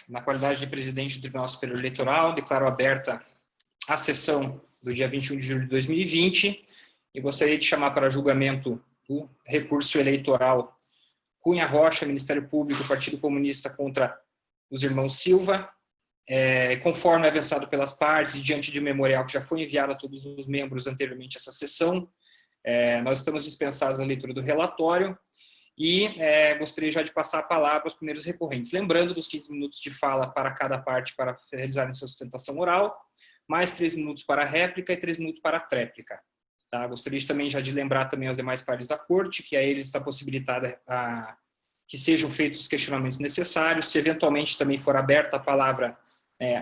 Na qualidade de presidente do Tribunal Superior Eleitoral, declaro aberta a sessão do dia 21 de julho de 2020 e gostaria de chamar para julgamento o recurso eleitoral Cunha Rocha, Ministério Público, Partido Comunista contra os irmãos Silva, conforme avançado pelas partes e diante de um memorial que já foi enviado a todos os membros anteriormente a essa sessão, nós estamos dispensados na leitura do relatório e gostaria já de passar a palavra aos primeiros recorrentes. Lembrando dos 15 minutos de fala para cada parte para realizarem sua sustentação oral, mais 3 minutos para a réplica e 3 minutos para a tréplica. Tá? Gostaria também já de lembrar também aos demais pares da corte que a eles está possibilitada que sejam feitos os questionamentos necessários. Se eventualmente também for aberta a palavra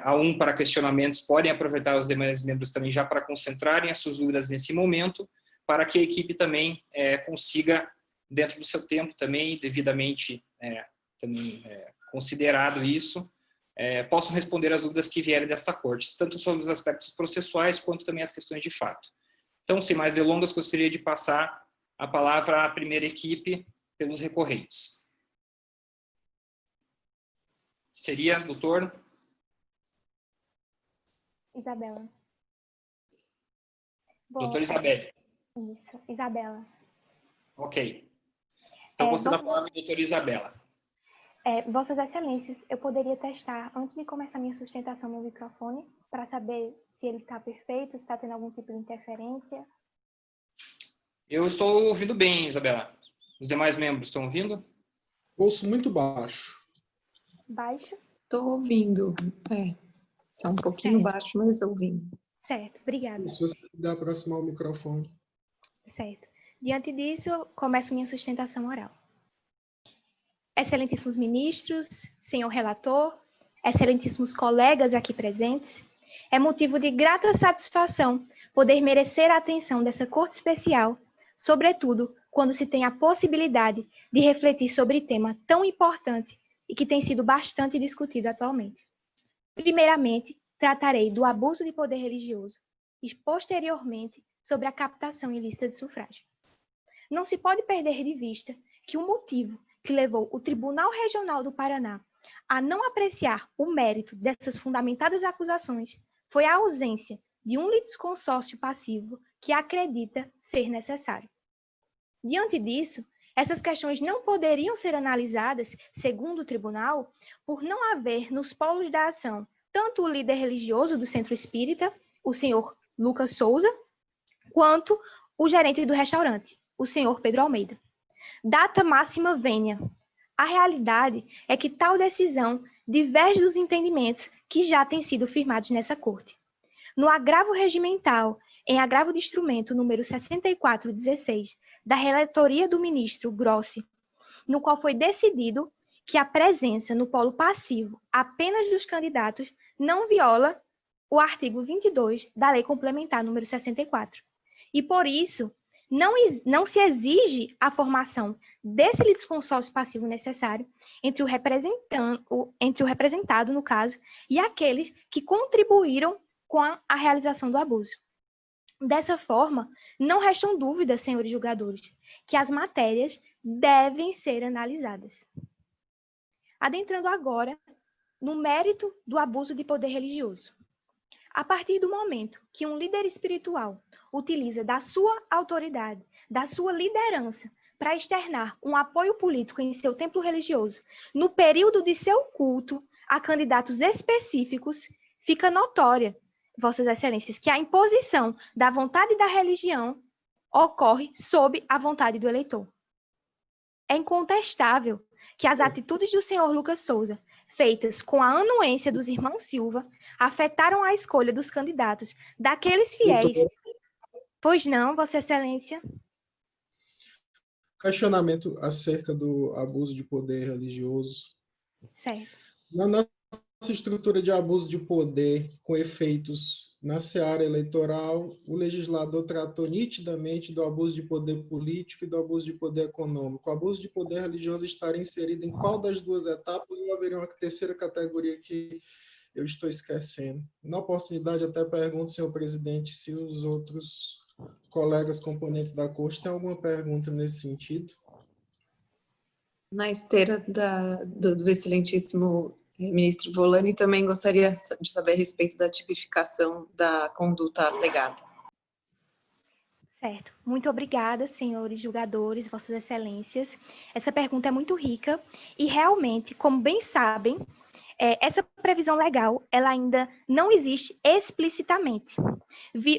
a um para questionamentos, podem aproveitar os demais membros também já para concentrarem as suas dúvidas nesse momento, para que a equipe também consiga, dentro do seu tempo também, devidamente considerado isso, possam responder as dúvidas que vierem desta corte, tanto sobre os aspectos processuais, quanto também as questões de fato. Então, sem mais delongas, gostaria de passar a palavra à primeira equipe pelos recorrentes. Seria, doutor? Isabela. Doutora Isabelle. Isso, Isabela. Ok. Então, você dá a palavra à doutora Isabela. Vossas Excelências, eu poderia testar, antes de começar minha sustentação, meu microfone, para saber se ele está perfeito, se está tendo algum tipo de interferência? Eu estou ouvindo bem, Isabela. Os demais membros estão ouvindo? Ouço muito baixo. Baixo? Estou ouvindo. Está um pouquinho baixo, mas ouvindo. Certo, obrigada. Se você puder aproximar o microfone. Certo. Diante disso, começo minha sustentação oral. Excelentíssimos ministros, senhor relator, excelentíssimos colegas aqui presentes, é motivo de grata satisfação poder merecer a atenção dessa Corte Especial, sobretudo quando se tem a possibilidade de refletir sobre tema tão importante e que tem sido bastante discutido atualmente. Primeiramente, tratarei do abuso de poder religioso e, posteriormente, sobre a captação ilícita de sufrágio. Não se pode perder de vista que o motivo que levou o Tribunal Regional do Paraná a não apreciar o mérito dessas fundamentadas acusações foi a ausência de um litisconsórcio passivo que acredita ser necessário. Diante disso, essas questões não poderiam ser analisadas, segundo o tribunal, por não haver nos polos da ação tanto o líder religioso do Centro Espírita, o senhor Lucas Souza, quanto o gerente do restaurante, o senhor Pedro Almeida. Data máxima vênia. A realidade é que tal decisão diverge dos entendimentos que já têm sido firmados nessa corte. No agravo regimental, em agravo de instrumento número 6416, da relatoria do ministro Grossi, no qual foi decidido que a presença no polo passivo apenas dos candidatos não viola o artigo 22 da Lei Complementar número 64. E por isso, não se exige a formação desse litisconsórcio passivo necessário entre o representado, no caso, e aqueles que contribuíram com a realização do abuso. Dessa forma, não restam dúvidas, senhores julgadores, que as matérias devem ser analisadas. Adentrando agora no mérito do abuso de poder religioso. A partir do momento que um líder espiritual utiliza da sua autoridade, da sua liderança, para externar um apoio político em seu templo religioso, no período de seu culto a candidatos específicos, fica notória, Vossas Excelências, que a imposição da vontade da religião ocorre sob a vontade do eleitor. É incontestável que as atitudes do senhor Lucas Souza, feitas com a anuência dos irmãos Silva, afetaram a escolha dos candidatos daqueles fiéis. Pois não, Vossa Excelência? Questionamento acerca do abuso de poder religioso. Certo. Na nossa estrutura de abuso de poder com efeitos na seara eleitoral, o legislador tratou nitidamente do abuso de poder político e do abuso de poder econômico. O abuso de poder religioso estaria inserido em qual das duas etapas ou haveria uma terceira categoria que eu estou esquecendo? Na oportunidade, até pergunto, senhor presidente, se os outros colegas componentes da corte têm alguma pergunta nesse sentido. Na esteira do excelentíssimo Ministro Volani, também gostaria de saber a respeito da tipificação da conduta alegada. Certo. Muito obrigada, senhores julgadores, vossas excelências. Essa pergunta é muito rica e, realmente, como bem sabem, essa previsão legal, ela ainda não existe explicitamente.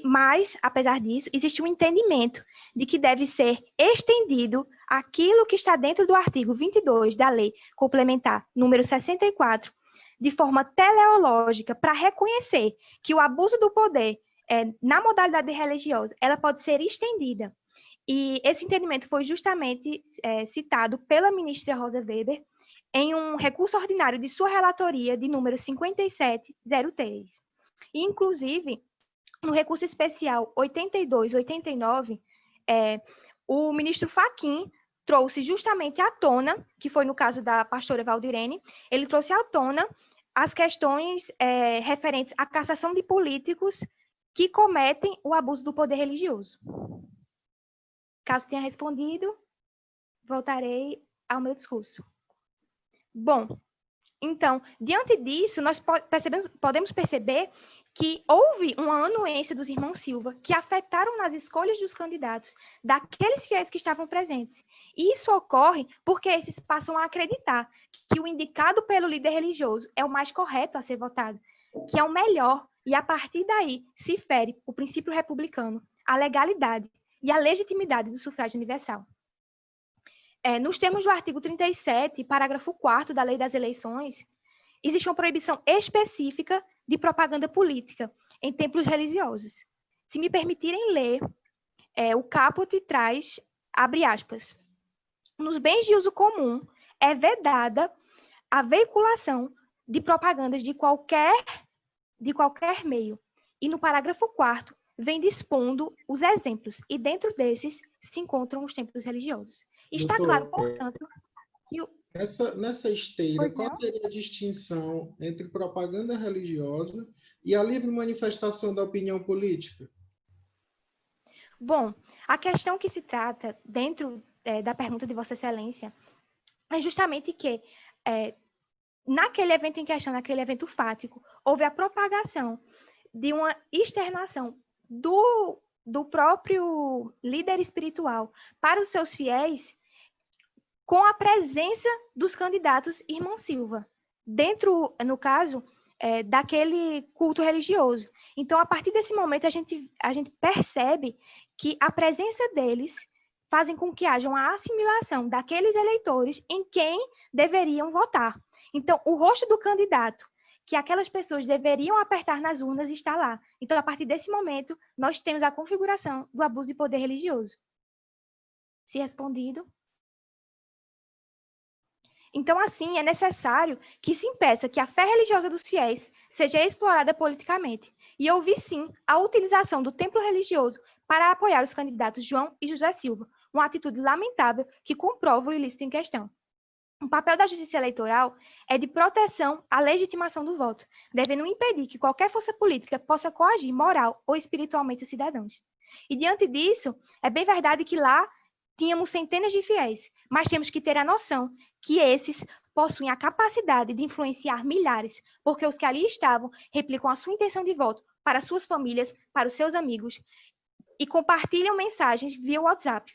Mas, apesar disso, existe um entendimento de que deve ser estendido aquilo que está dentro do artigo 22 da Lei Complementar número 64, de forma teleológica, para reconhecer que o abuso do poder na modalidade religiosa, ela pode ser estendida. E esse entendimento foi justamente citado pela ministra Rosa Weber em um recurso ordinário de sua relatoria de número 5703. E, inclusive, no recurso especial 8289, o ministro Fachin trouxe justamente à tona, que foi no caso da pastora Valdirene, ele trouxe à tona as questões referentes à cassação de políticos que cometem o abuso do poder religioso. Caso tenha respondido, voltarei ao meu discurso. Bom, então, diante disso, nós podemos perceber que houve uma anuência dos irmãos Silva que afetaram nas escolhas dos candidatos daqueles fiéis que estavam presentes. E isso ocorre porque esses passam a acreditar que o indicado pelo líder religioso é o mais correto a ser votado, que é o melhor, e a partir daí se fere o princípio republicano, a legalidade e a legitimidade do sufrágio universal. Nos termos do artigo 37, parágrafo 4º da Lei das Eleições, existe uma proibição específica de propaganda política em templos religiosos. Se me permitirem ler, o caput traz, abre aspas, nos bens de uso comum é vedada a veiculação de propagandas de qualquer meio. E no parágrafo 4º vem dispondo os exemplos, e dentro desses se encontram os templos religiosos. Está claro, portanto, que nessa esteira, qual seria a distinção entre propaganda religiosa e a livre manifestação da opinião política? Bom, a questão que se trata dentro da pergunta de Vossa Excelência é justamente que naquele evento em questão, naquele evento fático, houve a propagação de uma externação do próprio líder espiritual para os seus fiéis com a presença dos candidatos irmão Silva, dentro, no caso, daquele culto religioso. Então, a partir desse momento, a gente percebe que a presença deles fazem com que haja uma assimilação daqueles eleitores em quem deveriam votar. Então, o rosto do candidato que aquelas pessoas deveriam apertar nas urnas está lá. Então, a partir desse momento, nós temos a configuração do abuso de poder religioso. Se respondido. Então, assim, é necessário que se impeça que a fé religiosa dos fiéis seja explorada politicamente. E houve, sim, a utilização do templo religioso para apoiar os candidatos João e José Silva, uma atitude lamentável que comprova o ilícito em questão. O papel da justiça eleitoral é de proteção à legitimação do voto, devendo impedir que qualquer força política possa coagir moral ou espiritualmente os cidadãos. E diante disso, é bem verdade que lá tínhamos centenas de fiéis, mas temos que ter a noção que esses possuem a capacidade de influenciar milhares, porque os que ali estavam replicam a sua intenção de voto para suas famílias, para os seus amigos, e compartilham mensagens via WhatsApp,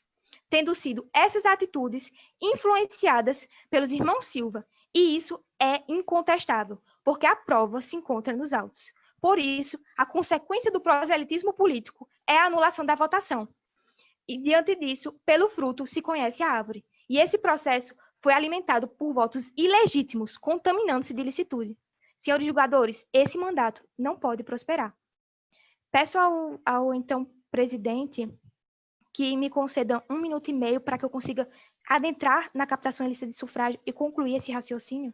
tendo sido essas atitudes influenciadas pelos irmãos Silva. E isso é incontestável, porque a prova se encontra nos autos. Por isso, a consequência do proselitismo político é a anulação da votação. E, diante disso, pelo fruto se conhece a árvore. E esse processo foi alimentado por votos ilegítimos, contaminando-se de ilicitude. Senhores julgadores, esse mandato não pode prosperar. Peço ao então presidente que me concedam 1 minuto e meio para que eu consiga adentrar na captação ilícita de sufrágio e concluir esse raciocínio.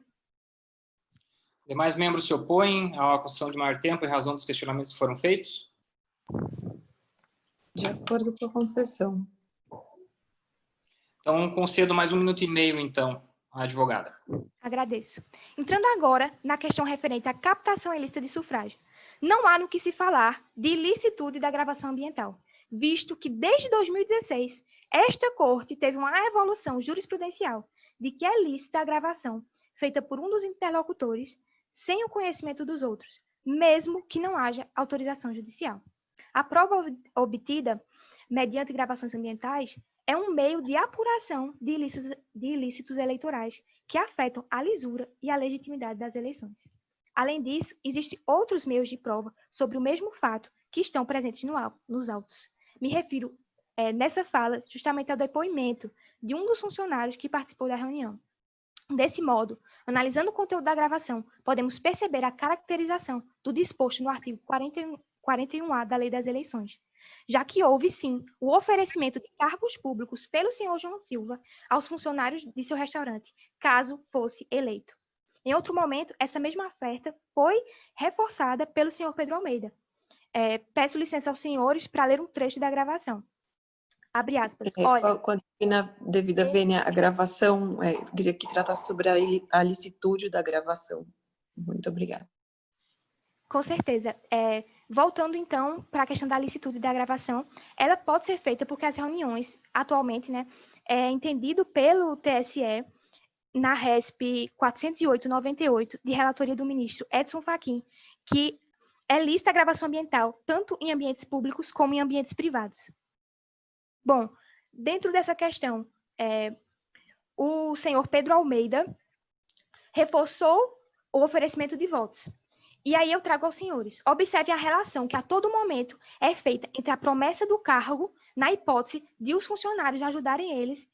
Demais membros se opõem à concessão de maior tempo em razão dos questionamentos que foram feitos? De acordo com a concessão. Então, concedo mais 1 minuto e meio, então, à advogada. Agradeço. Entrando agora na questão referente à captação ilícita de sufrágio. Não há no que se falar de ilicitude da gravação ambiental, visto que desde 2016, esta corte teve uma evolução jurisprudencial de que é lícita a gravação feita por um dos interlocutores, sem o conhecimento dos outros, mesmo que não haja autorização judicial. A prova obtida mediante gravações ambientais é um meio de apuração de ilícitos eleitorais que afetam a lisura e a legitimidade das eleições. Além disso, existem outros meios de prova sobre o mesmo fato que estão presentes nos autos. Me refiro, nessa fala, justamente ao depoimento de um dos funcionários que participou da reunião. Desse modo, analisando o conteúdo da gravação, podemos perceber a caracterização do disposto no artigo 41A da Lei das Eleições, já que houve, sim, o oferecimento de cargos públicos pelo senhor João Silva aos funcionários de seu restaurante, caso fosse eleito. Em outro momento, essa mesma oferta foi reforçada pelo senhor Pedro Almeida. Peço licença aos senhores para ler um trecho da gravação. Abre aspas. Olha, quando na devida vênia a gravação, queria que tratasse sobre a licitude da gravação. Muito obrigada. Com certeza. Voltando, então, para a questão da licitude da gravação, ela pode ser feita porque as reuniões, atualmente, é entendido pelo TSE, na RESP 408/98, de relatoria do ministro Edson Fachin, que é lista a gravação ambiental, tanto em ambientes públicos como em ambientes privados. Bom, dentro dessa questão, o senhor Pedro Almeida reforçou o oferecimento de votos. E aí eu trago aos senhores. Observe a relação que a todo momento é feita entre a promessa do cargo, na hipótese de os funcionários ajudarem eles,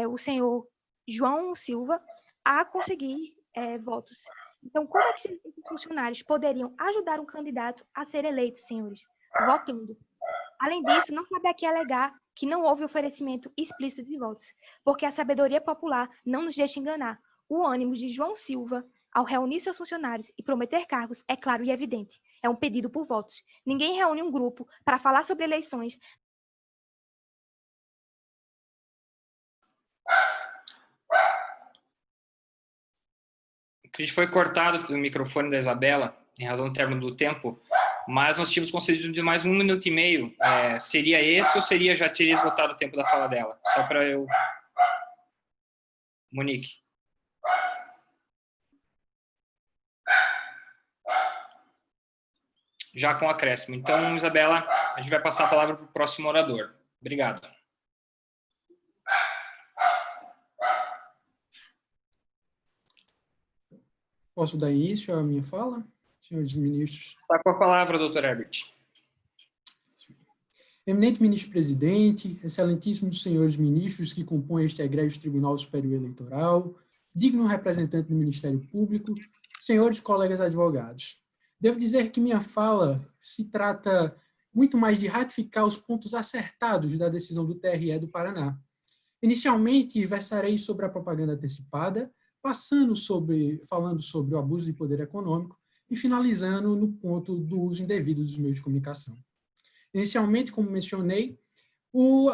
o senhor João Silva, a conseguir votos. Então, como é que esses funcionários poderiam ajudar um candidato a ser eleito, senhores? Votando. Além disso, não cabe aqui alegar que não houve oferecimento explícito de votos, porque a sabedoria popular não nos deixa enganar. O ânimo de João Silva, ao reunir seus funcionários e prometer cargos, é claro e evidente. É um pedido por votos. Ninguém reúne um grupo para falar sobre eleições. Cris, foi cortado o microfone da Isabela, em razão do término do tempo, mas nós tínhamos concedido de mais 1 minuto e meio. Seria esse ou já teria esgotado o tempo da fala dela? Só para eu... Monique. Já com acréscimo. Então, Isabela, a gente vai passar a palavra para o próximo orador. Obrigado. Posso dar início à minha fala, senhores ministros? Está com a palavra, doutor Herbert. Eminente ministro-presidente, excelentíssimos senhores ministros que compõem este egrégio Tribunal Superior Eleitoral, digno representante do Ministério Público, senhores colegas advogados. Devo dizer que minha fala se trata muito mais de ratificar os pontos acertados da decisão do TRE do Paraná. Inicialmente, versarei sobre a propaganda antecipada, falando sobre o abuso de poder econômico e finalizando no ponto do uso indevido dos meios de comunicação. Inicialmente, como mencionei,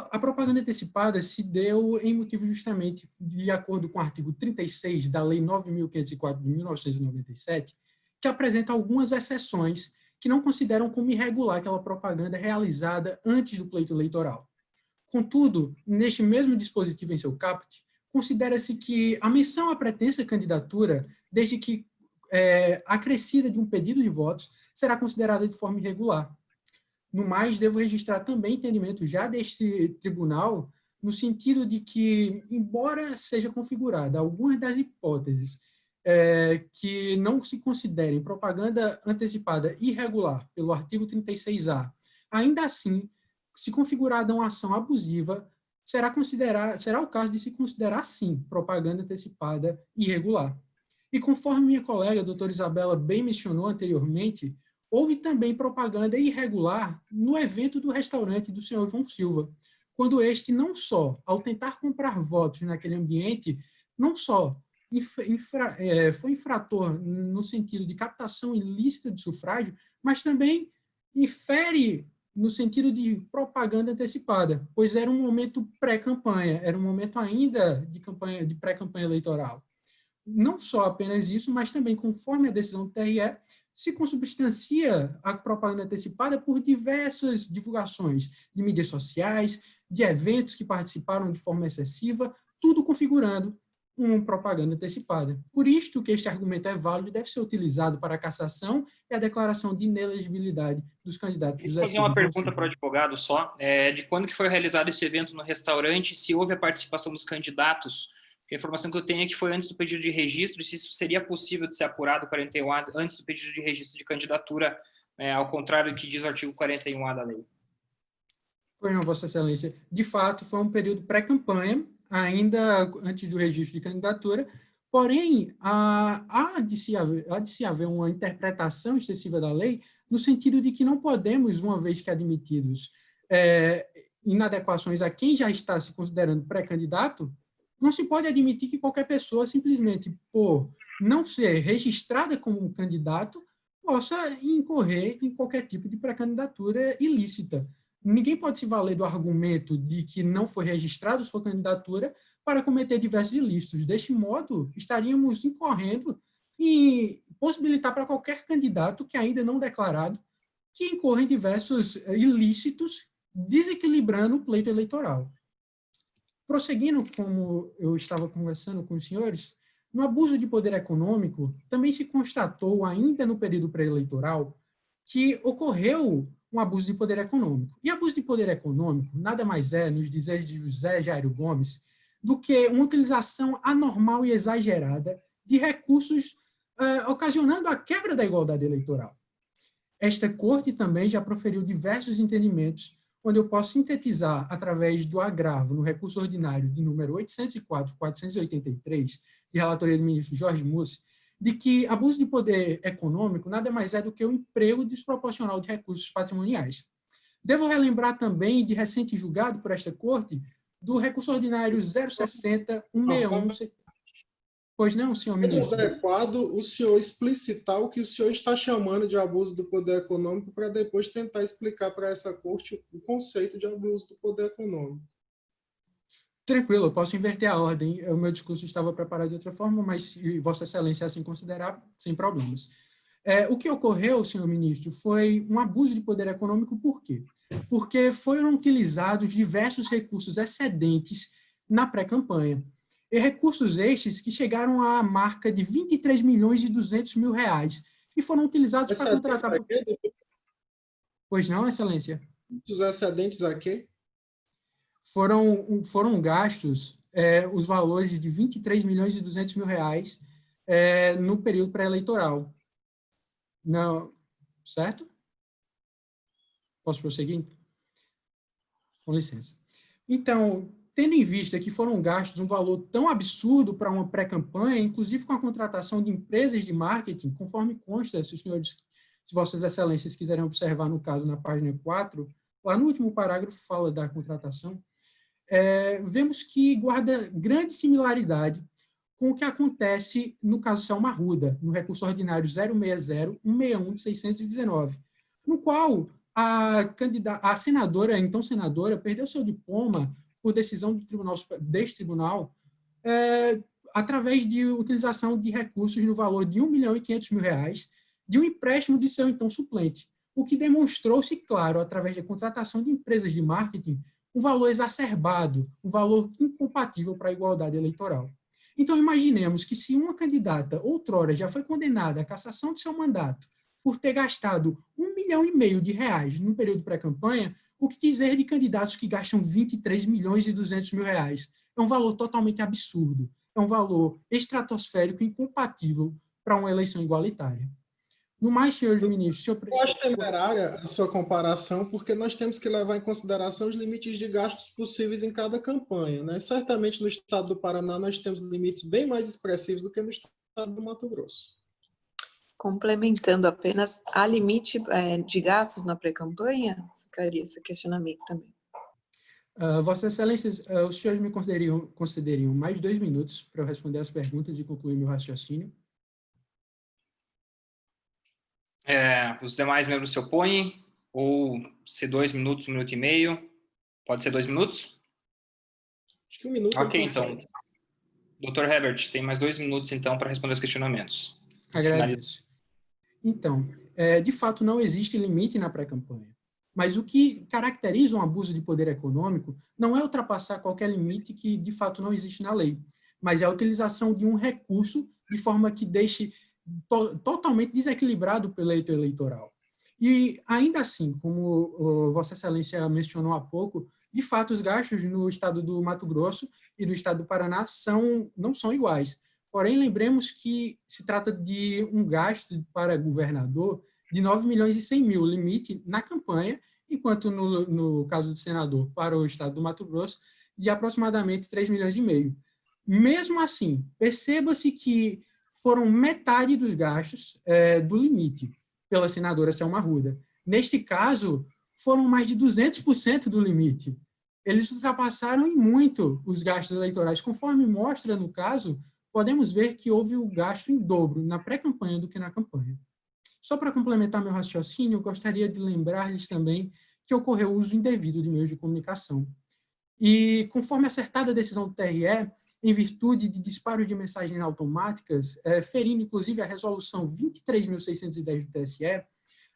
a propaganda antecipada se deu em motivo justamente de acordo com o artigo 36 da Lei 9.504 de 1997, que apresenta algumas exceções que não consideram como irregular aquela propaganda realizada antes do pleito eleitoral. Contudo, neste mesmo dispositivo em seu caput, considera-se que a menção à pretensa candidatura, desde que acrescida de um pedido de votos, será considerada de forma irregular. No mais, devo registrar também entendimento já deste tribunal, no sentido de que, embora seja configurada algumas das hipóteses que não se considerem propaganda antecipada irregular pelo artigo 36A, ainda assim, se configurada uma ação abusiva, será o caso de se considerar, sim, propaganda antecipada irregular. E conforme minha colega, a doutora Isabela, bem mencionou anteriormente, houve também propaganda irregular no evento do restaurante do senhor João Silva, quando este não só, ao tentar comprar votos naquele ambiente, não só foi infrator no sentido de captação ilícita de sufrágio, mas também infere no sentido de propaganda antecipada, pois era um momento pré-campanha, era um momento ainda de pré-campanha eleitoral. Não só apenas isso, mas também, conforme a decisão do TRE, se consubstancia a propaganda antecipada por diversas divulgações de mídias sociais, de eventos que participaram de forma excessiva, tudo configurando uma propaganda antecipada. Por isto que este argumento é válido e deve ser utilizado para a cassação e a declaração de inelegibilidade dos candidatos Vou José fazer uma Cid e João pergunta para o Silva. advogado só. De quando que foi realizado esse evento no restaurante, se houve a participação dos candidatos? Porque a informação que eu tenho é que foi antes do pedido de registro, e se isso seria possível de ser apurado 41A antes do pedido de registro de candidatura, ao contrário do que diz o artigo 41A da lei. Pois não, Vossa Excelência. De fato, foi um período pré-campanha, ainda antes do registro de candidatura, porém, há de se haver uma interpretação excessiva da lei, no sentido de que não podemos, uma vez que admitidos inadequações a quem já está se considerando pré-candidato, não se pode admitir que qualquer pessoa, simplesmente por não ser registrada como um candidato, possa incorrer em qualquer tipo de pré-candidatura ilícita. Ninguém pode se valer do argumento de que não foi registrada sua candidatura para cometer diversos ilícitos. Deste modo, estaríamos incorrendo em possibilitar para qualquer candidato que ainda não declarado que incorra em diversos ilícitos, desequilibrando o pleito eleitoral. Prosseguindo, como eu estava conversando com os senhores, no abuso de poder econômico, também se constatou, ainda no período pré-eleitoral, que ocorreu um abuso de poder econômico. E abuso de poder econômico nada mais é, nos dizeres de José Jairo Gomes, do que uma utilização anormal e exagerada de recursos, ocasionando a quebra da igualdade eleitoral. Esta corte também já proferiu diversos entendimentos, onde eu posso sintetizar, através do agravo no recurso ordinário de número 804/483, de relatoria do ministro Jorge Mussi, de que abuso de poder econômico nada mais é do que o emprego desproporcional de recursos patrimoniais. Devo relembrar também, de recente julgado por esta corte, do recurso ordinário 060-161. Pois não, senhor ministro? É adequado o senhor explicitar o que o senhor está chamando de abuso do poder econômico para depois tentar explicar para essa corte o conceito de abuso do poder econômico. Tranquilo, eu posso inverter a ordem. O meu discurso estava preparado de outra forma, mas se Vossa Excelência assim considerar, sem problemas. O que ocorreu, senhor ministro, foi um abuso de poder econômico. Por quê? Porque foram utilizados diversos recursos excedentes na pré-campanha. E recursos estes que chegaram à marca de 23.200.000 reais e foram utilizados para contratar... Pois não, Excelência? Os excedentes aqui? Foram gastos os valores de 23.200.000 reais no período pré-eleitoral. Não, certo? Posso prosseguir? Com licença. Então, tendo em vista que foram gastos um valor tão absurdo para uma pré-campanha, inclusive com a contratação de empresas de marketing, conforme consta, se Vossas Excelências quiserem observar no caso na página 4, lá no último parágrafo fala da contratação, vemos que guarda grande similaridade com o que acontece no caso Selma Arruda, no recurso ordinário 060-161 de 619, no qual a senadora, então senadora, perdeu seu diploma por decisão deste tribunal, através de utilização de recursos no valor de R$1.500.000, de um empréstimo de seu então suplente, o que demonstrou-se claro, através da contratação de empresas de marketing, um valor exacerbado, um valor incompatível para a igualdade eleitoral. Então, imaginemos que se uma candidata, outrora, já foi condenada à cassação de seu mandato por ter gastado R$1,5 milhão no período pré-campanha, o que dizer de candidatos que gastam R$23.200.000? É um valor totalmente absurdo. É um valor estratosférico e incompatível para uma eleição igualitária. No mais, senhores ministros... Eu acho temerária a sua comparação, porque nós temos que levar em consideração os limites de gastos possíveis em cada campanha, né? Certamente no estado do Paraná nós temos limites bem mais expressivos do que no estado do Mato Grosso. Complementando apenas, há limite de gastos na pré-campanha? Ficaria esse questionamento também. Vossas Excelências, os senhores me concederiam mais 2 minutos para eu responder as perguntas e concluir meu raciocínio? Os demais membros se opõem? Ou ser 2 minutos, 1 minuto e meio? Pode ser 2 minutos? Acho que 1 minuto. Ok, então. Dr. Herbert, tem mais 2 minutos, então, para responder os questionamentos. Agradeço. Então, de fato, não existe limite na pré-campanha. Mas o que caracteriza um abuso de poder econômico não é ultrapassar qualquer limite que, de fato, não existe na lei. mas é a utilização de um recurso de forma que deixe totalmente desequilibrado o pleito eleitoral. E, ainda assim, como Vossa Excelência mencionou há pouco, de fato, os gastos no estado do Mato Grosso e no estado do Paraná não são iguais. Porém, lembremos que se trata de um gasto para governador de 9 milhões e 100 mil, limite na campanha, enquanto no caso do senador para o estado do Mato Grosso, de aproximadamente 3 milhões e meio. Mesmo assim, perceba-se que foram metade dos gastos do limite pela senadora Selma Arruda. Neste caso, foram mais de 200% do limite. Eles ultrapassaram em muito os gastos eleitorais. Conforme mostra no caso, podemos ver que houve o gasto em dobro na pré-campanha do que na campanha. Só para complementar meu raciocínio, eu gostaria de lembrar-lhes também que ocorreu o uso indevido de meios de comunicação. E, conforme acertada a decisão do TRE, em virtude de disparos de mensagens automáticas, ferindo, inclusive, a resolução 23.610 do TSE,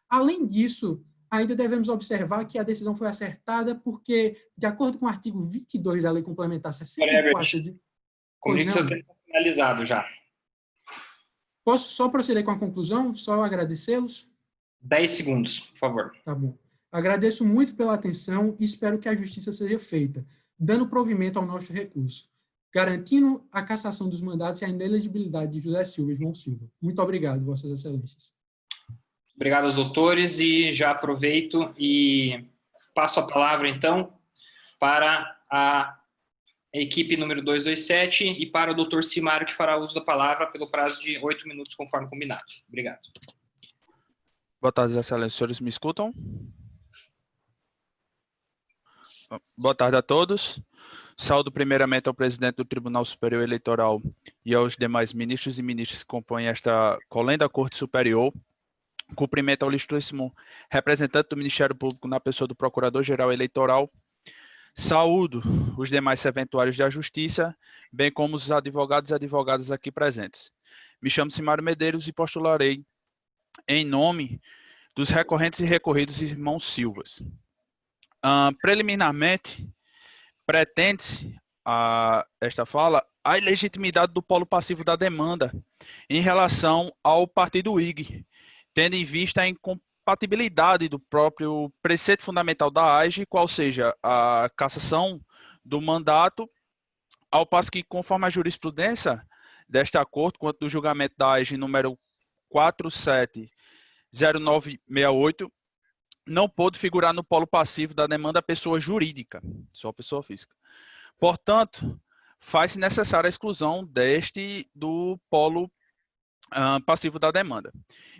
além disso, ainda devemos observar que a decisão foi acertada porque, de acordo com o artigo 22 da Lei Complementar 64... Como disse, eu tenho finalizado já. Posso só proceder com a conclusão? Só agradecê-los? 10 segundos, por favor. Tá bom. Agradeço muito pela atenção e espero que a justiça seja feita, dando provimento ao nosso recurso, garantindo a cassação dos mandatos e a inelegibilidade de José Silva e João Silva. Muito obrigado, Vossas Excelências. Obrigado aos doutores e já aproveito e passo a palavra, então, para a equipe número 227 e para o doutor Simário, que fará uso da palavra pelo prazo de 8 minutos, conforme combinado. Obrigado. Boa tarde, Excelências. Os senhores me escutam? Boa tarde a todos. Saúdo primeiramente ao presidente do Tribunal Superior Eleitoral e aos demais ministros e ministras que compõem esta colenda Corte Superior. Cumprimento ao ilustríssimo representante do Ministério Público na pessoa do Procurador-Geral Eleitoral. Saúdo os demais serventuários da Justiça, bem como os advogados e advogadas aqui presentes. Me chamo Simário Medeiros e postularei em nome dos recorrentes e recorridos irmãos Silvas. Preliminarmente, pretende-se esta fala a ilegitimidade do polo passivo da demanda em relação ao partido IG, tendo em vista a incompatibilidade do próprio preceito fundamental da AIGE, qual seja a cassação do mandato, ao passo que, conforme a jurisprudência desta Corte, quanto do julgamento da AIGE número 470968, não pôde figurar no polo passivo da demanda pessoa jurídica, só pessoa física. Portanto, faz-se necessária a exclusão do polo passivo da demanda.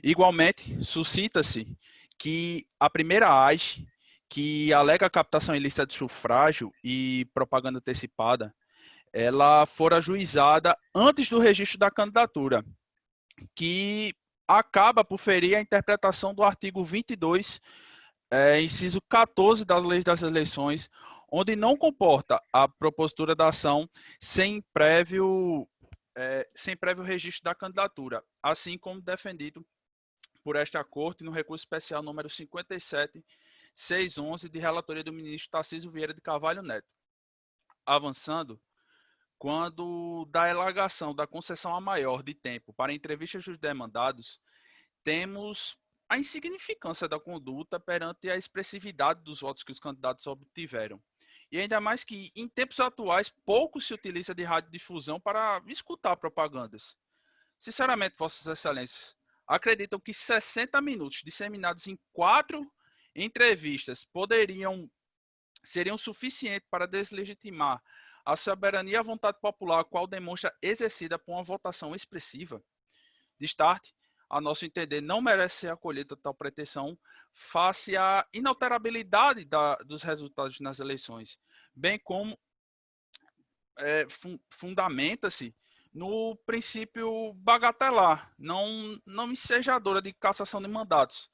Igualmente, suscita-se que a primeira AIGE, que alega captação ilícita de sufrágio e propaganda antecipada, ela for ajuizada antes do registro da candidatura, que acaba por ferir a interpretação do artigo 22, inciso 14 das leis das eleições, onde não comporta a propositura da ação sem prévio registro da candidatura, assim como defendido por esta Corte no recurso especial número 57.611 de relatoria do ministro Tarcísio Vieira de Carvalho Neto. Avançando, quando da alegação da concessão a maior de tempo para entrevistas dos demandados, temos a insignificância da conduta perante a expressividade dos votos que os candidatos obtiveram. E ainda mais que, em tempos atuais, pouco se utiliza de radiodifusão para escutar propagandas. Sinceramente, Vossas Excelências, acreditam que 60 minutos disseminados em 4 entrevistas seriam suficientes para deslegitimar a soberania e a vontade popular, a qual demonstra exercida por uma votação expressiva? De start, a nosso entender, não merece ser acolhida tal pretensão face à inalterabilidade dos resultados nas eleições, bem como fundamenta-se no princípio bagatelar, não ensejadora de cassação de mandatos.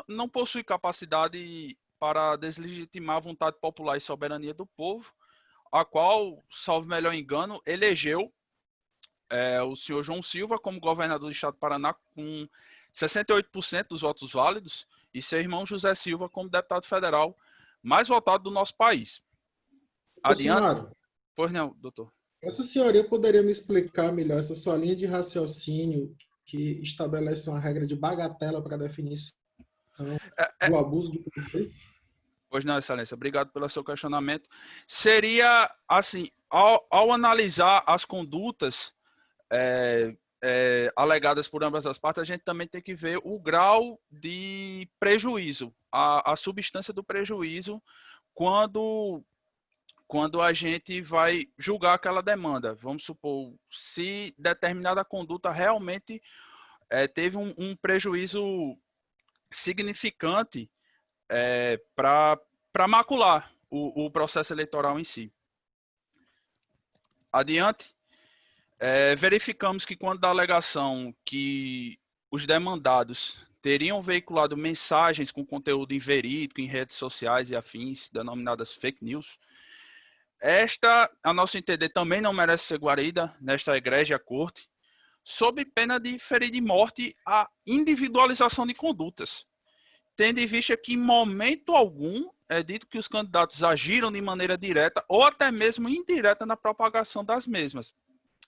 Não possui capacidade para deslegitimar a vontade popular e soberania do povo, a qual, salvo melhor engano, elegeu o senhor João Silva como governador do estado do Paraná com 68% dos votos válidos e seu irmão José Silva como deputado federal mais votado do nosso país. Adiante. Pois não, doutor. Essa senhoria poderia me explicar melhor essa sua linha de raciocínio que estabelece uma regra de bagatela para a definição do abuso de poder? Pois não, Excelência, obrigado pelo seu questionamento. Seria, assim, ao analisar as condutas alegadas por ambas as partes, a gente também tem que ver o grau de prejuízo, a substância do prejuízo quando a gente vai julgar aquela demanda. Vamos supor, se determinada conduta realmente teve um prejuízo significante para macular o processo eleitoral em si. Adiante, verificamos que quando da alegação que os demandados teriam veiculado mensagens com conteúdo inverídico em redes sociais e afins, denominadas fake news, esta, a nosso entender, também não merece ser guarida nesta egrégia corte, sob pena de ferir de morte a individualização de condutas, tendo em vista que em momento algum é dito que os candidatos agiram de maneira direta ou até mesmo indireta na propagação das mesmas,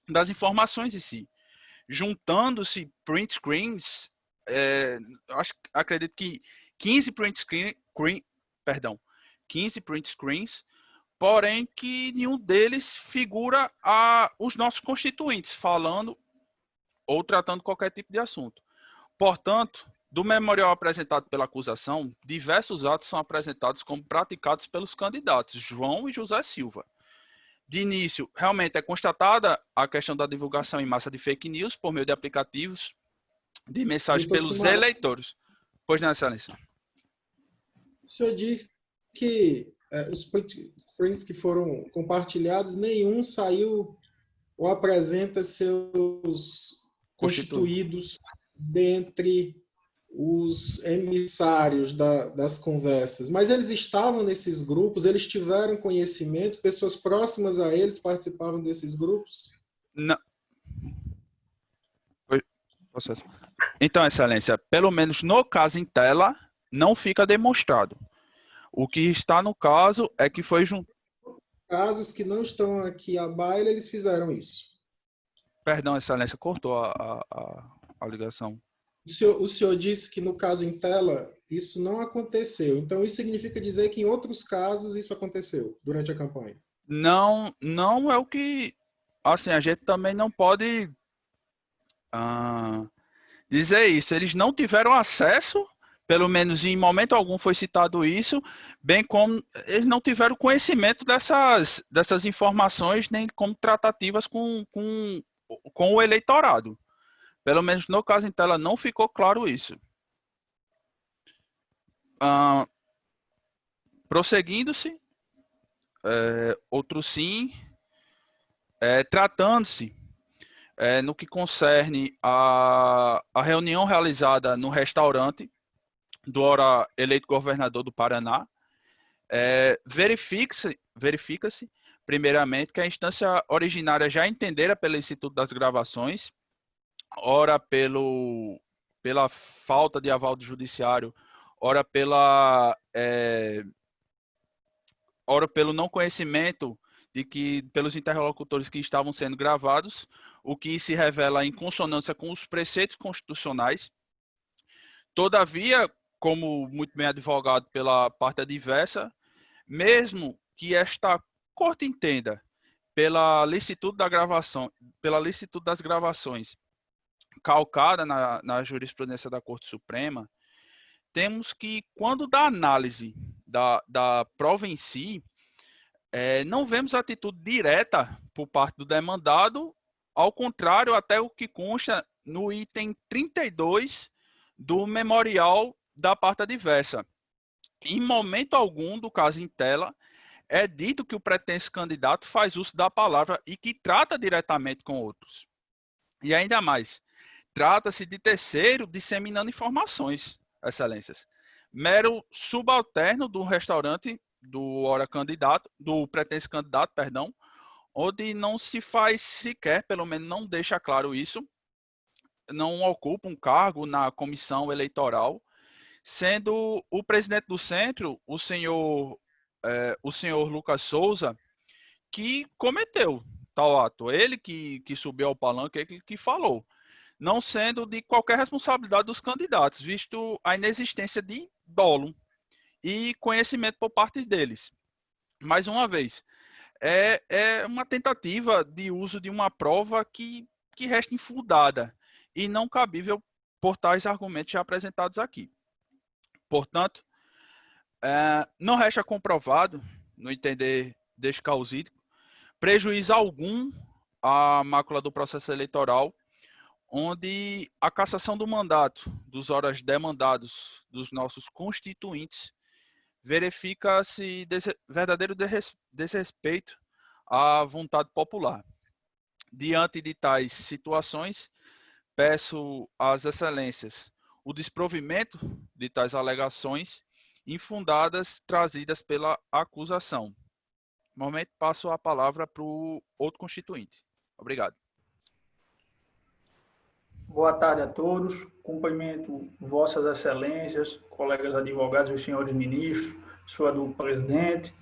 das informações em si. Juntando-se print screens, acredito que 15 print screens, porém que nenhum deles figura os nossos constituintes, falando ou tratando qualquer tipo de assunto. Portanto, do memorial apresentado pela acusação, diversos atos são apresentados como praticados pelos candidatos João e José Silva. De início, realmente é constatada a questão da divulgação em massa de fake news por meio de aplicativos de mensagem pelos eleitores. Pois não, Excelência. O senhor diz que os prints que foram compartilhados, nenhum saiu ou apresenta seus constituídos dentre os emissários das conversas. Mas eles estavam nesses grupos, eles tiveram conhecimento, pessoas próximas a eles participavam desses grupos? Não. Então, Excelência, pelo menos no caso em tela, não fica demonstrado. O que está no caso é que foi casos que não estão aqui à baila, eles fizeram isso. Perdão, Excelência, cortou a ligação. O senhor disse que no caso em tela isso não aconteceu. Então isso significa dizer que em outros casos isso aconteceu durante a campanha? Não, não é o que... Assim, a gente também não pode dizer isso. Eles não tiveram acesso, pelo menos em momento algum foi citado isso, bem como eles não tiveram conhecimento dessas informações, nem como tratativas com o eleitorado. Pelo menos no caso em tela não ficou claro isso. Prosseguindo-se, outro sim, tratando-se no que concerne a reunião realizada no restaurante do ora eleito governador do Paraná, verifica-se, primeiramente, que a instância originária já entendera pelo Instituto das Gravações, ora pela falta de aval do judiciário, ora pelo não conhecimento pelos interlocutores que estavam sendo gravados, o que se revela em consonância com os preceitos constitucionais. Todavia, como muito bem advogado pela parte adversa, mesmo que esta corte entenda pela licitude das gravações calcada na jurisprudência da Corte Suprema, temos que, quando da análise da prova em si, não vemos atitude direta por parte do demandado, ao contrário, até o que consta no item 32 do memorial da parte adversa. Em momento algum do caso em tela, é dito que o pretenso candidato faz uso da palavra e que trata diretamente com outros. E ainda mais, trata-se de terceiro disseminando informações, excelências. Mero subalterno do restaurante do pretenso candidato, perdão, onde não se faz sequer, pelo menos não deixa claro isso, não ocupa um cargo na comissão eleitoral, sendo o presidente do centro, o senhor Lucas Souza, que cometeu tal ato. Ele que subiu ao palanque, ele que falou, não sendo de qualquer responsabilidade dos candidatos, visto a inexistência de dolo e conhecimento por parte deles. Mais uma vez, é uma tentativa de uso de uma prova que resta infundada e não cabível por tais argumentos já apresentados aqui. Portanto, não resta comprovado, no entender deste causídico, prejuízo algum à mácula do processo eleitoral, onde a cassação do mandato dos horas demandados dos nossos constituintes verifica-se verdadeiro desrespeito à vontade popular. Diante de tais situações, peço às excelências o desprovimento de tais alegações infundadas trazidas pela acusação. No momento, passo a palavra para o outro constituinte. Obrigado. Boa tarde a todos. Cumprimento vossas excelências, colegas advogados e os senhores ministros, senhor do presidente.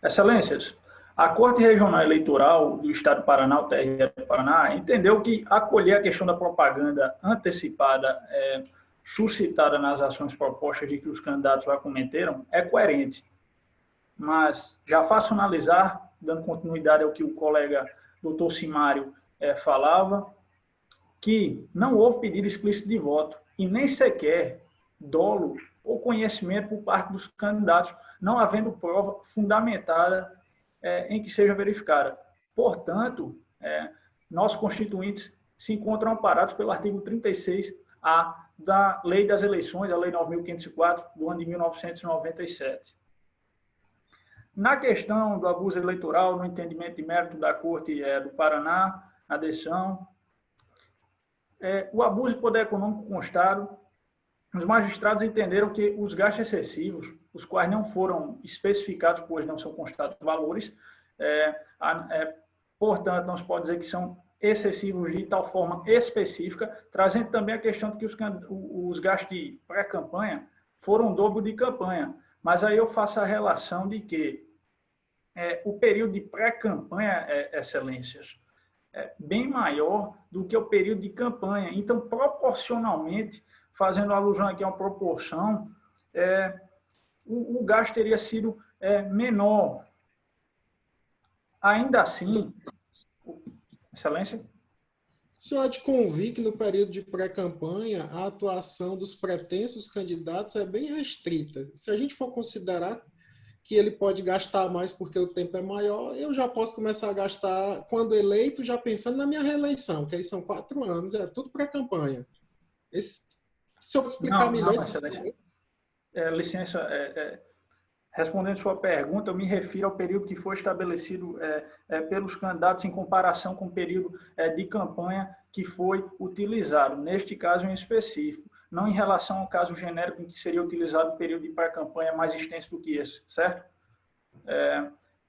Excelências, a Corte Regional Eleitoral do Estado do Paraná, o TRE do Paraná, entendeu que acolher a questão da propaganda antecipada suscitada nas ações propostas de que os candidatos já cometeram é coerente. Mas já faço analisar, dando continuidade ao que o colega doutor Simário falava, que não houve pedido explícito de voto e nem sequer dolo ou conhecimento por parte dos candidatos, não havendo prova fundamentada em que seja verificada. Portanto, nossos constituintes se encontram amparados pelo artigo 36A da Lei das Eleições, a Lei 9.504, do ano de 1997. Na questão do abuso eleitoral, no entendimento de mérito da Corte do Paraná, na decisão, o abuso de poder econômico constado, os magistrados entenderam que os gastos excessivos, os quais não foram especificados, pois não são constados valores, portanto, não se pode dizer que são excessivos de tal forma específica, trazendo também a questão de que os gastos de pré-campanha foram o dobro de campanha. Mas aí eu faço a relação de que o período de pré-campanha, excelências, é bem maior do que o período de campanha. Então, proporcionalmente, fazendo alusão aqui a uma proporção, o gasto teria sido menor. Ainda assim, excelência? O senhor há de convir que no período de pré-campanha a atuação dos pretensos candidatos é bem restrita. Se a gente for considerar que ele pode gastar mais porque o tempo é maior, eu já posso começar a gastar, quando eleito, já pensando na minha reeleição, que aí são 4 anos, é tudo pré-campanha. Se eu explicar melhor... Licença, respondendo sua pergunta, eu me refiro ao período que foi estabelecido pelos candidatos em comparação com o período de campanha que foi utilizado, neste caso em específico, não em relação ao caso genérico em que seria utilizado o período de pré-campanha mais extenso do que esse, certo?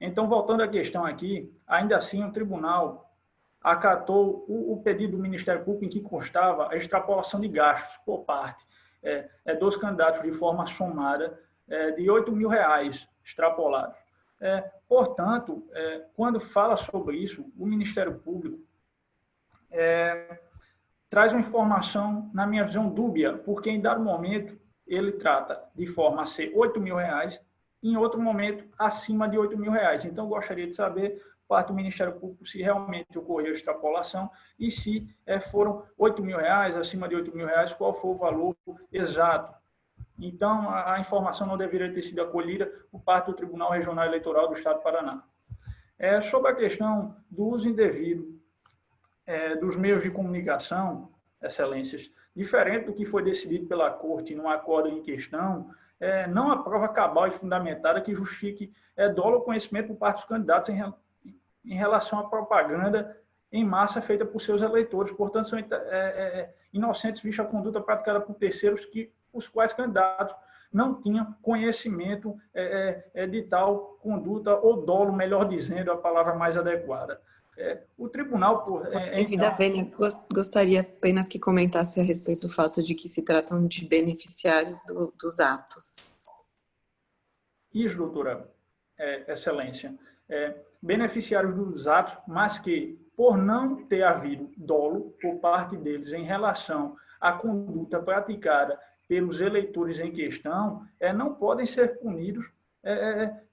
Então, voltando à questão aqui, ainda assim o tribunal acatou o pedido do Ministério Público em que constava a extrapolação de gastos por parte dos candidatos de forma somada de R$ 8.000 extrapolados. Portanto, quando fala sobre isso, o Ministério Público traz uma informação, na minha visão, dúbia, porque em dado momento ele trata de forma a ser R$ 8.000, em outro momento acima de R$ 8.000. Então, eu gostaria de saber, parte do Ministério Público, se realmente ocorreu a extrapolação e se foram R$ 8.000, acima de R$ 8.000, qual foi o valor exato. Então, a informação não deveria ter sido acolhida por parte do Tribunal Regional Eleitoral do Estado do Paraná. Sobre a questão do uso indevido dos meios de comunicação, excelências, diferente do que foi decidido pela Corte no acordo em questão, não há prova cabal e fundamentada que justifique dolo ou conhecimento por parte dos candidatos em relação à propaganda em massa feita por seus eleitores. Portanto, são inocentes vista a conduta praticada por terceiros os quais candidatos não tinham conhecimento de tal conduta ou dolo, melhor dizendo, a palavra mais adequada. O tribunal... Bem-vinda, Vênia, gostaria apenas que comentasse a respeito do fato de que se tratam de beneficiários dos atos. Isso, doutora, excelência. beneficiários dos atos, mas que, por não ter havido dolo por parte deles em relação à conduta praticada pelos eleitores em questão, não podem ser punidos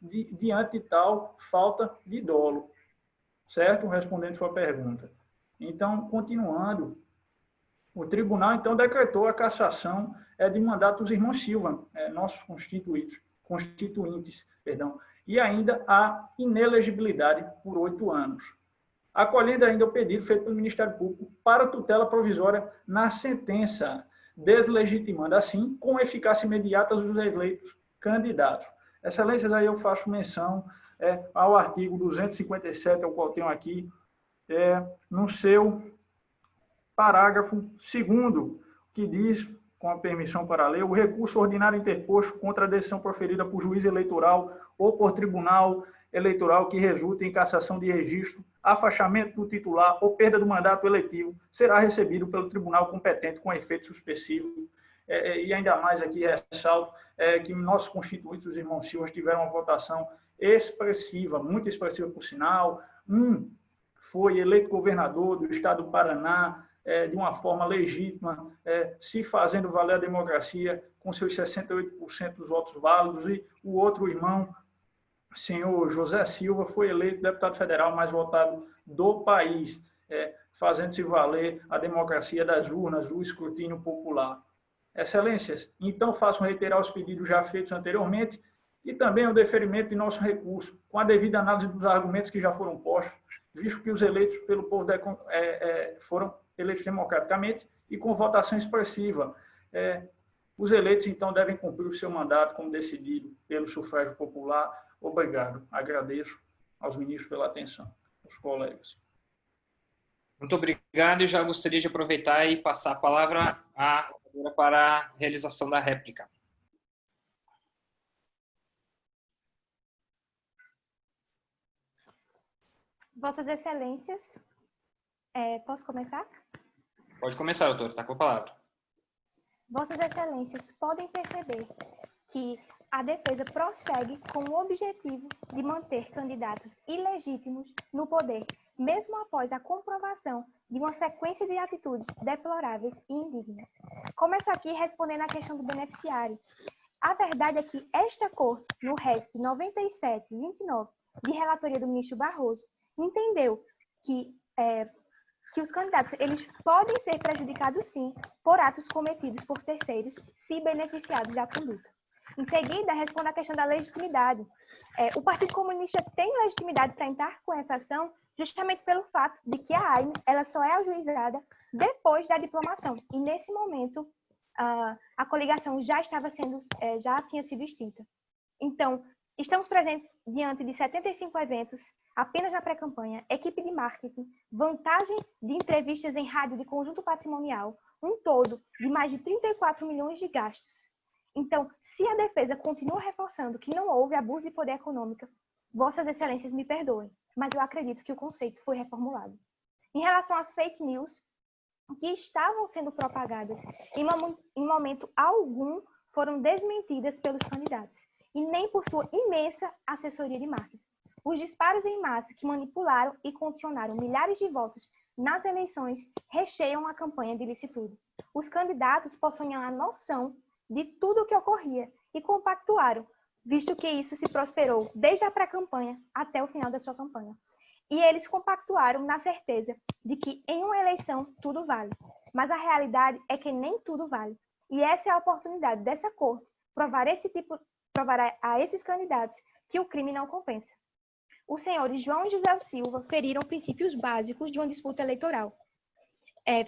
diante de tal falta de dolo. Certo? Respondendo sua pergunta. Então, continuando, o tribunal, então, decretou a cassação de mandato dos irmãos Silva, nossos constituintes, e ainda a inelegibilidade por 8 anos. Acolhendo ainda o pedido feito pelo Ministério Público para tutela provisória na sentença, deslegitimando, assim, com eficácia imediata os eleitos candidatos. Excelências, aí eu faço menção ao artigo 257, ao qual tenho aqui, no seu parágrafo 2º, que diz, com a permissão para ler, o recurso ordinário interposto contra a decisão proferida por juiz eleitoral ou por tribunal eleitoral que resulte em cassação de registro, afastamento do titular ou perda do mandato eletivo será recebido pelo tribunal competente com efeito suspensivo. E ainda mais aqui ressalto que nossos constituintes, os irmãos Silva, tiveram uma votação expressiva, muito expressiva por sinal. Um foi eleito governador do estado do Paraná de uma forma legítima, se fazendo valer a democracia com seus 68% dos votos válidos, e o outro irmão, senhor José Silva, foi eleito deputado federal mais votado do país, fazendo-se valer a democracia das urnas, o escrutínio popular. Excelências, então façam reiterar os pedidos já feitos anteriormente e também o deferimento de nosso recurso, com a devida análise dos argumentos que já foram postos, visto que os eleitos pelo povo foram eleitos democraticamente e com votação expressiva. Os eleitos, então, devem cumprir o seu mandato como decidido pelo sufrágio popular. Obrigado. Agradeço aos ministros pela atenção, aos colegas. Muito obrigado. Eu já gostaria de aproveitar e passar a palavra para a realização da réplica. Vossas Excelências, posso começar? Pode começar, doutor. Está com a palavra. Vossas Excelências podem perceber que a defesa prossegue com o objetivo de manter candidatos ilegítimos no poder, mesmo após a comprovação de uma sequência de atitudes deploráveis e indignas. Começo aqui respondendo à questão do beneficiário. A verdade é que esta Corte, no RESP 97/29, de relatoria do ministro Barroso, entendeu que os candidatos eles podem ser prejudicados, sim, por atos cometidos por terceiros, se beneficiados da conduta. Em seguida, respondo à questão da legitimidade. O Partido Comunista tem legitimidade para entrar com essa ação justamente pelo fato de que a AIME ela só é ajuizada depois da diplomação. E, nesse momento, a coligação já tinha sido extinta. Então, estamos presentes diante de 75 eventos, apenas na pré-campanha, equipe de marketing, vantagem de entrevistas em rádio de conjunto patrimonial, um todo de mais de 34 milhões de gastos. Então, se a defesa continua reforçando que não houve abuso de poder econômico, Vossas Excelências me perdoem, mas eu acredito que o conceito foi reformulado. Em relação às fake news, que estavam sendo propagadas, em momento algum foram desmentidas pelos candidatos, e nem por sua imensa assessoria de marketing. Os disparos em massa que manipularam e condicionaram milhares de votos nas eleições recheiam a campanha de licitude. Os candidatos possuíam a noção de tudo o que ocorria e compactuaram, visto que isso se prosperou desde a pré-campanha até o final da sua campanha. E eles compactuaram na certeza de que em uma eleição tudo vale. Mas a realidade é que nem tudo vale. E essa é a oportunidade dessa Corte provar a esses candidatos que o crime não compensa. Os senhores João e José Silva feriram princípios básicos de uma disputa eleitoral.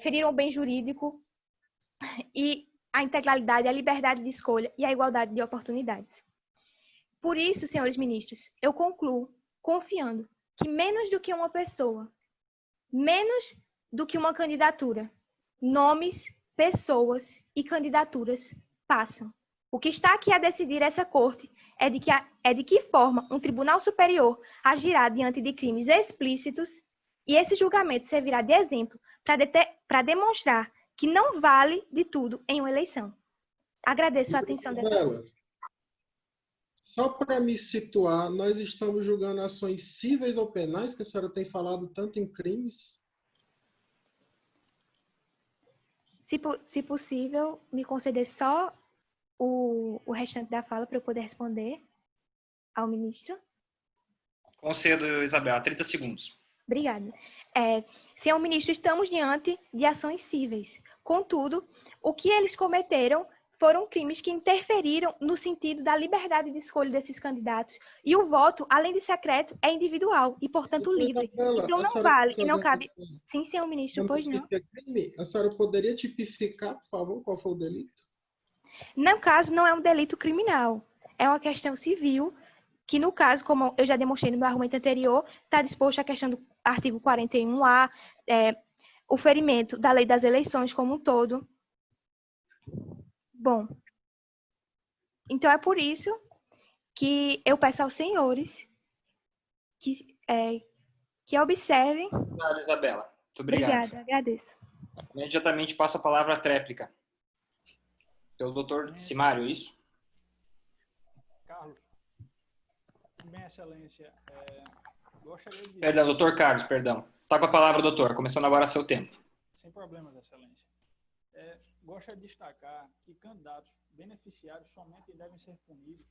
Feriram o bem jurídico e a integralidade, a liberdade de escolha e a igualdade de oportunidades. Por isso, senhores ministros, eu concluo confiando que menos do que uma pessoa, menos do que uma candidatura, nomes, pessoas e candidaturas passam. O que está aqui a decidir essa Corte é de que forma um tribunal superior agirá diante de crimes explícitos, e esse julgamento servirá de exemplo para demonstrar que não vale de tudo em uma eleição. Agradeço a atenção dessa Corte. Só para me situar, nós estamos julgando ações cíveis ou penais, que a senhora tem falado tanto em crimes? Se possível, me conceder só o restante da fala para eu poder responder ao ministro. Concedo, Isabela, 30 segundos. Obrigada. Senhor ministro, estamos diante de ações cíveis. Contudo, o que eles cometeram foram crimes que interferiram no sentido da liberdade de escolha desses candidatos. E o voto, além de secreto, é individual e, portanto, livre. Então, não vale e não cabe... Sim, senhor ministro, pois não. A senhora poderia tipificar, por favor, qual foi o delito? No caso, não é um delito criminal. É uma questão civil, que no caso, como eu já demonstrei no meu argumento anterior, está disposto a questão do artigo 41A, o ferimento da lei das eleições como um todo. Bom, então é por isso que eu peço aos senhores que observem... Obrigado, Isabela. Muito obrigado. Obrigada, agradeço. Imediatamente passo a palavra à tréplica. Pelo doutor Simário, isso? Carlos, bem, excelência, gostaria de... Perdão, doutor Carlos, perdão. Está com a palavra, doutor. Começando agora seu tempo. Sem problemas, excelência. Gostaria de destacar que candidatos beneficiários somente devem ser punidos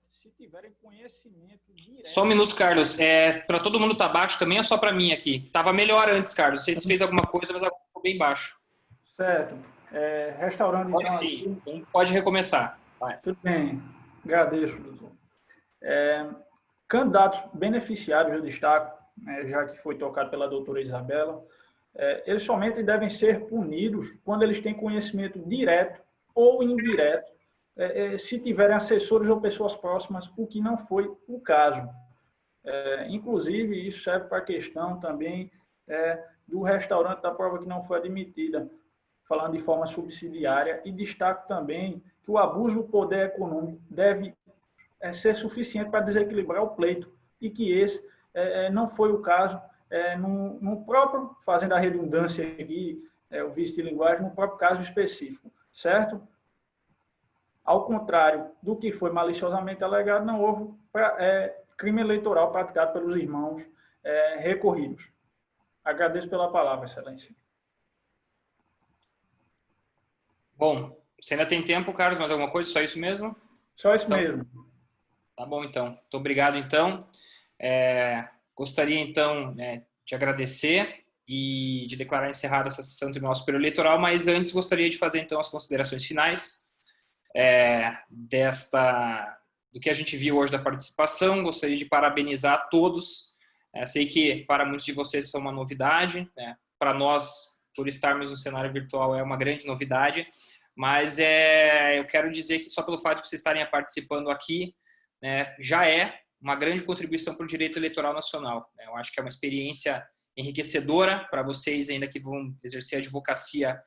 se tiverem conhecimento direto... Só um minuto, Carlos. Para todo mundo tá baixo também, é só para mim aqui. Estava melhor antes, Carlos. Não sei se fez alguma coisa, mas agora ficou bem baixo. Certo. Restaurando... Agora então, sim. Então, pode recomeçar. Vai. Tudo bem. Agradeço, doutor. Candidatos beneficiários, eu destaco, já que foi tocado pela doutora Isabela, eles somente devem ser punidos quando eles têm conhecimento direto ou indireto, se tiverem assessores ou pessoas próximas, o que não foi o caso. Inclusive, isso serve para a questão também do restaurante da prova que não foi admitida, falando de forma subsidiária, e destaco também que o abuso do poder econômico deve ser suficiente para desequilibrar o pleito, e que esse não foi o caso no próprio, fazendo a redundância aqui, o vício de linguagem, no próprio caso específico, certo? Ao contrário do que foi maliciosamente alegado, não houve crime eleitoral praticado pelos irmãos recorridos. Agradeço pela palavra, excelência. Bom, você ainda tem tempo, Carlos, mais alguma coisa? Só isso mesmo? Só isso mesmo. Tá bom, então. Muito obrigado, então. Gostaria, então, de agradecer e de declarar encerrada essa sessão do Tribunal Superior Eleitoral, mas antes gostaria de fazer, então, as considerações finais do que a gente viu hoje da participação. Gostaria de parabenizar a todos. Sei que para muitos de vocês isso é uma novidade, para nós, por estarmos no cenário virtual, é uma grande novidade, mas eu quero dizer que só pelo fato de vocês estarem participando aqui, já é uma grande contribuição para o direito eleitoral nacional. Eu acho que é uma experiência enriquecedora para vocês ainda que vão exercer a advocacia.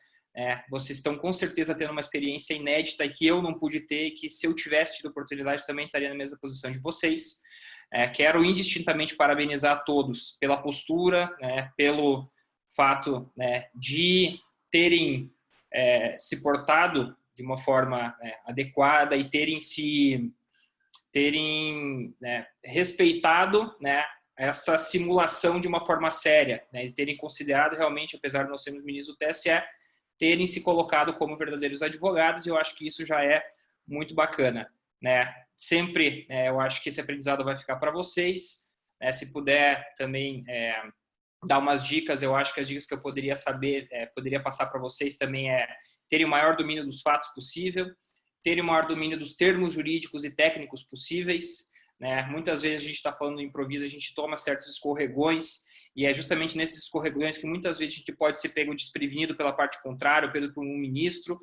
Vocês estão com certeza tendo uma experiência inédita e que eu não pude ter, e que se eu tivesse tido oportunidade também estaria na mesma posição de vocês. Quero indistintamente parabenizar a todos pela postura, pelo fato de terem se portado de uma forma adequada e terem respeitado essa simulação de uma forma séria, e terem considerado realmente, apesar de nós sermos ministros do TSE, terem se colocado como verdadeiros advogados, e eu acho que isso já é muito bacana. Sempre, eu acho que esse aprendizado vai ficar para vocês. Se puder também dar umas dicas, eu acho que as dicas que eu poderia passar para vocês também terem o maior domínio dos fatos possível, terem o maior domínio dos termos jurídicos e técnicos possíveis. Muitas vezes a gente está falando do improviso, a gente toma certos escorregões, e é justamente nesses escorregões que muitas vezes a gente pode ser pego desprevenido pela parte contrária, por um ministro.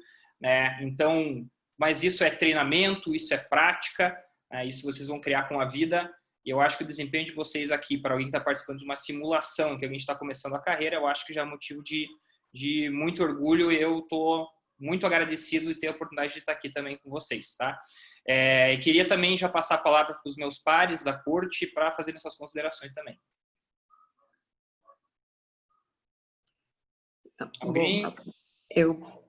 Então, mas isso é treinamento, isso é prática, isso vocês vão criar com a vida. E eu acho que o desempenho de vocês aqui, para alguém que está participando de uma simulação, que alguém está começando a carreira, eu acho que já é motivo de muito orgulho. Eu estou muito agradecido de ter a oportunidade de estar aqui também com vocês, tá? E queria também já passar a palavra para os meus pares da corte para fazerem suas considerações também. Alguém? Bom, eu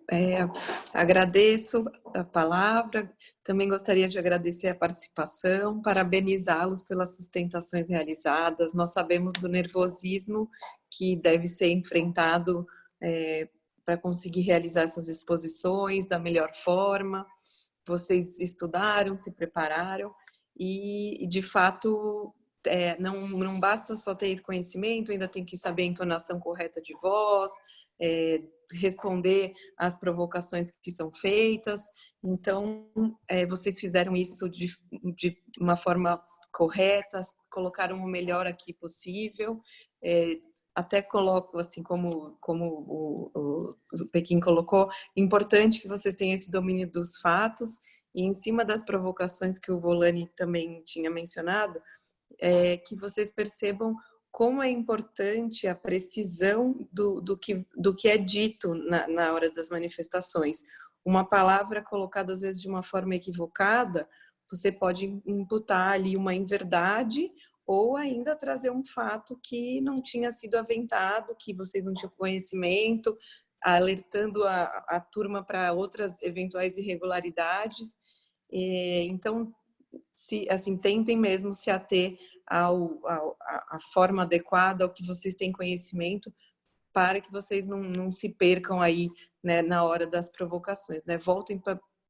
Agradeço a palavra, também gostaria de agradecer a participação, parabenizá-los pelas sustentações realizadas. Nós sabemos do nervosismo que deve ser enfrentado para conseguir realizar essas exposições da melhor forma. Vocês estudaram, se prepararam e de fato, não basta só ter conhecimento, ainda tem que saber a entonação correta de voz, responder às provocações que são feitas. Então, vocês fizeram isso de uma forma correta, colocaram o melhor aqui possível. Até coloco, assim como o Pequim colocou, importante que vocês tenham esse domínio dos fatos e em cima das provocações que o Volani também tinha mencionado, que vocês percebam como é importante a precisão do que é dito na hora das manifestações. Uma palavra colocada, às vezes, de uma forma equivocada, você pode imputar ali uma inverdade ou ainda trazer um fato que não tinha sido aventado, que vocês não tinham conhecimento, alertando a turma para outras eventuais irregularidades. Então, tentem mesmo se ater a forma adequada, ao que vocês têm conhecimento, para que vocês não se percam aí, né, na hora das provocações, né? Voltem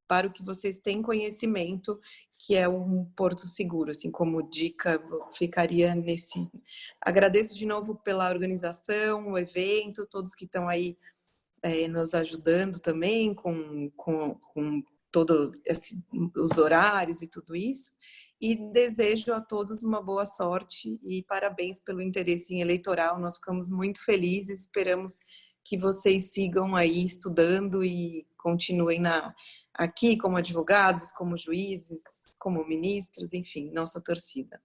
para o que vocês têm conhecimento, que é um porto seguro, assim, como dica, ficaria nesse... Agradeço de novo pela organização, o evento, todos que estão aí nos ajudando também com todos os horários e tudo isso. E desejo a todos uma boa sorte e parabéns pelo interesse em eleitoral. Nós ficamos muito felizes, esperamos que vocês sigam aí estudando e continuem aqui como advogados, como juízes, como ministros, enfim, nossa torcida.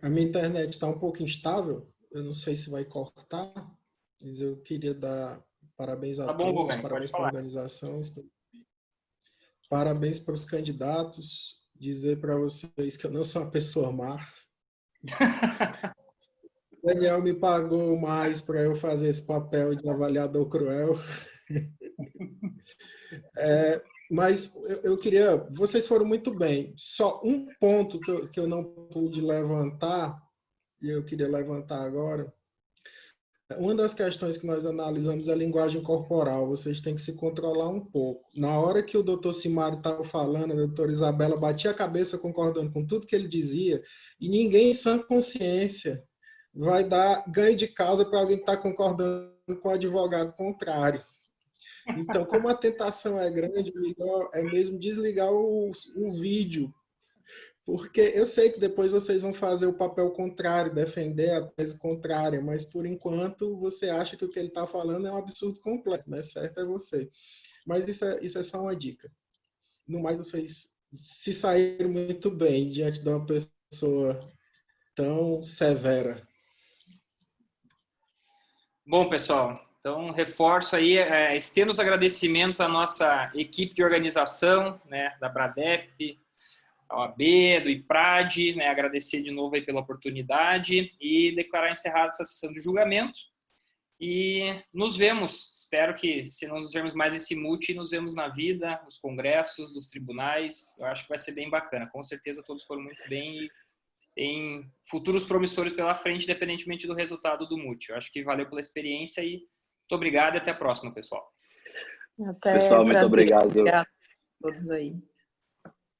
A minha internet está um pouco instável, eu não sei se vai cortar, mas eu queria dar parabéns a todos, Volani, parabéns para a organização, parabéns para os candidatos, dizer para vocês que eu não sou uma pessoa má. O Daniel me pagou mais para eu fazer esse papel de avaliador cruel. Mas eu queria... Vocês foram muito bem. Só um ponto que eu não pude levantar, e eu queria levantar agora. Uma das questões que nós analisamos é a linguagem corporal. Vocês têm que se controlar um pouco. Na hora que o doutor Simário estava falando, a doutora Isabela batia a cabeça concordando com tudo que ele dizia, e ninguém em sã consciência vai dar ganho de causa para alguém que está concordando com o advogado contrário. Então, como a tentação é grande, o melhor é mesmo desligar o vídeo, porque eu sei que depois vocês vão fazer o papel contrário, defender a tese contrária, mas por enquanto você acha que o que ele está falando é um absurdo completo, né? Certo é você. Mas isso é só uma dica. No mais, vocês se saíram muito bem diante de uma pessoa tão severa. Bom, pessoal, então reforço aí, estendo os agradecimentos à nossa equipe de organização, né, da Bradep, a OAB, do IPRAD, né, agradecer de novo aí pela oportunidade e declarar encerrada essa sessão de julgamento. E nos vemos, espero que, se não nos vermos mais esse multi, nos vemos na vida, nos congressos, nos tribunais. Eu acho que vai ser bem bacana. Com certeza todos foram muito bem e tem futuros promissores pela frente, independentemente do resultado do multi. Eu acho que valeu pela experiência e muito obrigado e até a próxima, pessoal. Pessoal, muito obrigado. Obrigado a todos aí.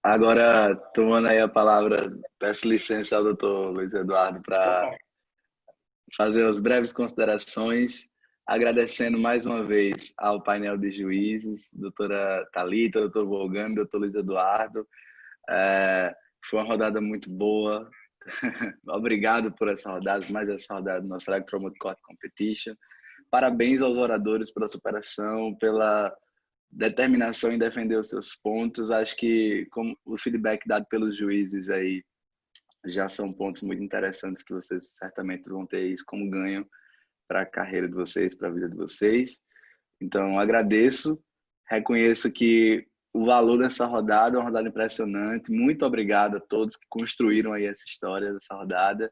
Agora, tomando aí a palavra, peço licença ao doutor Luiz Eduardo para fazer as breves considerações, agradecendo mais uma vez ao painel de juízes, doutora Thalita, doutor Volgani, doutor Luiz Eduardo. Foi uma rodada muito boa. Obrigado por essa rodada, mais essa rodada do nosso Select Promote Court Competition. Parabéns aos oradores pela superação, pela determinação em defender os seus pontos. Acho que como o feedback dado pelos juízes aí já são pontos muito interessantes que vocês certamente vão ter isso como ganho para a carreira de vocês, para a vida de vocês. Então, agradeço, reconheço que o valor dessa rodada é uma rodada impressionante. Muito obrigado a todos que construíram aí essa história dessa rodada.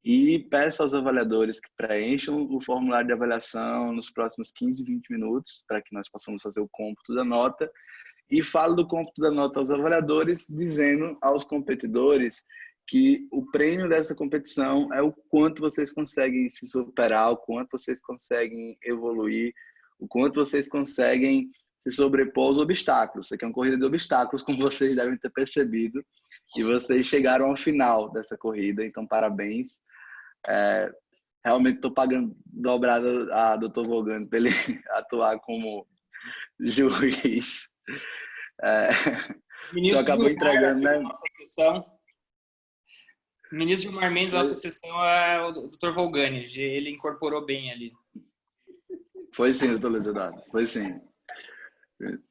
e peço aos avaliadores que preencham o formulário de avaliação nos próximos 15, 20 minutos, para que nós possamos fazer o cômputo da nota. E falo do cômputo da nota aos avaliadores, dizendo aos competidores que o prêmio dessa competição é o quanto vocês conseguem se superar, o quanto vocês conseguem evoluir, o quanto vocês conseguem se sobrepor aos obstáculos. Isso aqui é uma corrida de obstáculos, como vocês devem ter percebido, e vocês chegaram ao final dessa corrida, então parabéns. Realmente estou pagando dobrado a Dr. Vogani para ele atuar como juiz. Só acabou entregando, né? O ministro Gilmar Mendes, nossa sessão é o Dr. Vogani, ele incorporou bem ali. Foi sim, doutor Luiz Eduardo, foi sim.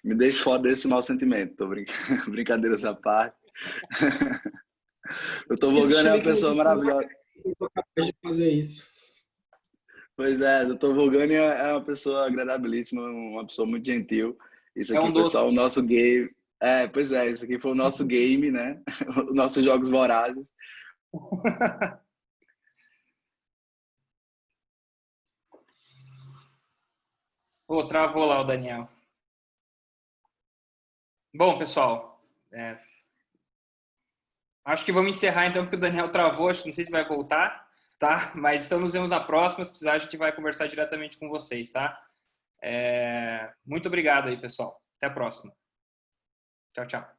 Me deixe fora desse mau sentimento, tô brincando. Brincadeiras à parte. Doutor Vogani é uma pessoa maravilhosa. Eu sou capaz de fazer isso. Pois é, doutor Vogani é uma pessoa agradabilíssima, uma pessoa muito gentil. Isso aqui foi só o nosso game. Pois é, isso aqui foi o nosso game, né? Os nossos jogos vorazes. Travou lá o Daniel. Bom, pessoal, acho que vamos encerrar então, porque o Daniel travou, não sei se vai voltar, tá? Mas então nos vemos na próxima, se precisar a gente vai conversar diretamente com vocês, tá? Muito obrigado aí, pessoal. Até a próxima. Tchau, tchau.